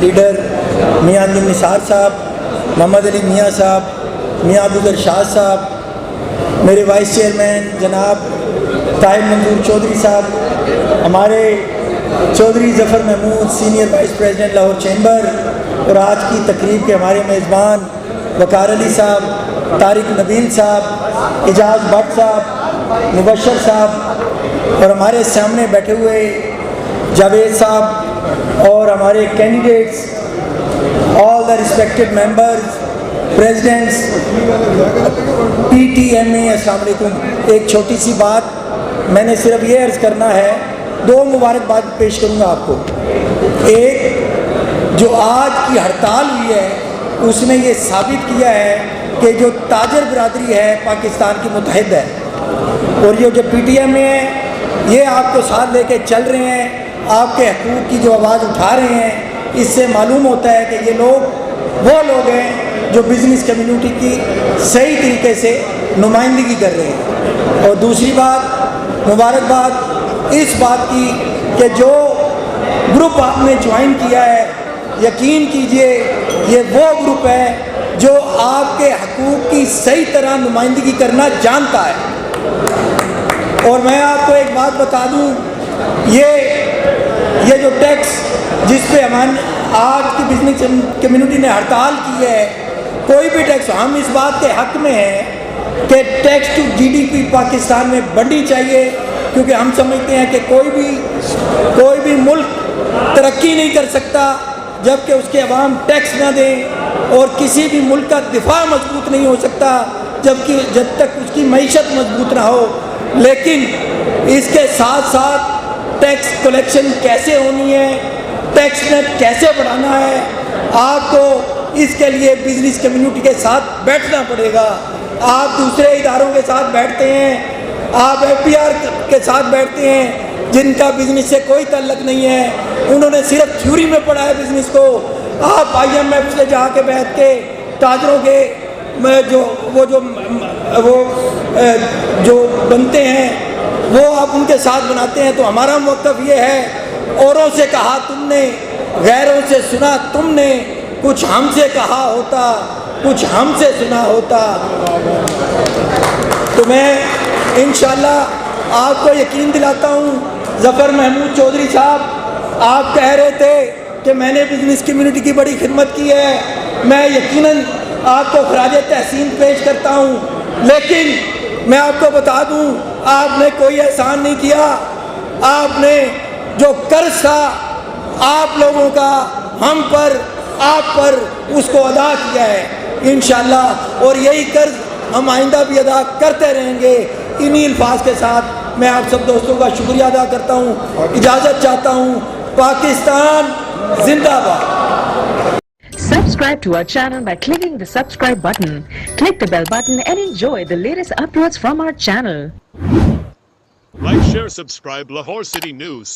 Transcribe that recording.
Leader میاں عبد النثار صاحب, محمد علی میاں صاحب, میاں عبدالر شاہ صاحب, میرے وائس چیئرمین جناب طاہر منظور چودھری صاحب, ہمارے Chaudhry Zafar Mahmood senior vice president Lahore chamber, اور آج کی تقریب کے ہمارے میزبان وقار علی صاحب, طارق نبیل صاحب, اعجاز بٹ صاحب, مبشر صاحب, اور ہمارے سامنے بیٹھے ہوئے جاوید صاحب اور ہمارے candidates, all the respected members, presidents, P T M A, السلام علیکم. ایک چھوٹی سی بات میں نے صرف یہ عرض کرنا ہے, دو مبارکباد پیش کروں گا آپ کو. ایک, جو آج کی ہڑتال ہوئی ہے اس نے یہ ثابت کیا ہے کہ جو تاجر برادری ہے پاکستان کی متحد ہے, اور یہ جو پی ٹی ایم اے ہے یہ آپ کو ساتھ لے کے چل رہے ہیں, آپ کے حقوق کی جو آواز اٹھا رہے ہیں. اس سے معلوم ہوتا ہے کہ یہ لوگ وہ لوگ ہیں جو بزنس کمیونٹی کی صحیح طریقے سے نمائندگی کر رہے ہیں. اور دوسری بات, مبارکباد اس بات کی کہ جو گروپ آپ نے جوائن کیا ہے, یقین کیجئے یہ وہ گروپ ہے جو آپ کے حقوق کی صحیح طرح نمائندگی کرنا جانتا ہے. اور میں آپ کو ایک بات بتا دوں, یہ جو ٹیکس جس پہ آج کی بزنس کمیونٹی نے ہڑتال کی ہے, کوئی بھی ٹیکس, ہم اس بات کے حق میں ہیں کہ tax to G D P Pakistan میں بڑھنی چاہیے, کیونکہ ہم سمجھتے ہیں کہ کوئی بھی ملک ترقی نہیں کر سکتا جب کہ اس کے عوام ٹیکس نہ دیں, اور کسی بھی ملک کا دفاع مضبوط نہیں ہو سکتا جب تک اس کی معیشت مضبوط نہ ہو. لیکن اس کے ساتھ ساتھ ٹیکس کلیکشن کیسے ہونی ہے, ٹیکس نیٹ کیسے بڑھانا ہے, آپ کو اس کے لیے بزنس کمیونٹی کے ساتھ بیٹھنا پڑے گا. آپ دوسرے اداروں کے ساتھ بیٹھتے ہیں, آپ ایف پی آر کے ساتھ بیٹھتے ہیں جن کا بزنس سے کوئی تعلق نہیں ہے, انہوں نے صرف تھیوری میں پڑھا ہے بزنس کو. آپ آئی ایم ایف سے جا کے بیٹھ کے تاجروں کے جو بنتے ہیں وہ آپ ان کے ساتھ بناتے ہیں. تو ہمارا موقف یہ ہے, اوروں سے کہا تم نے, غیروں سے سنا تم نے, کچھ ہم سے کہا ہوتا, کچھ ہم سے سنا ہوتا. تو میں انشاءاللہ آپ کو یقین دلاتا ہوں, ظفر محمود چودھری صاحب آپ کہہ رہے تھے کہ میں نے بزنس کمیونٹی کی بڑی خدمت کی ہے, میں یقیناً آپ کو خراج تحسین پیش کرتا ہوں, لیکن میں آپ کو بتا دوں آپ نے کوئی احسان نہیں کیا. آپ نے جو قرض تھا آپ لوگوں کا ہم پر, آپ پر, اس کو ادا کیا ہے انشاءاللہ, اور یہی قرض ہم آئندہ بھی ادا کرتے رہیں گے. انہی الفاظ کے ساتھ میں آپ سب دوستوں کا شکریہ ادا کرتا ہوں, اجازت چاہتا ہوں. پاکستان زندہ باد. Subscribe to our channel by clicking the subscribe button. Click the bell button and enjoy the latest uploads from our channel. Like, share, subscribe Lahore City News.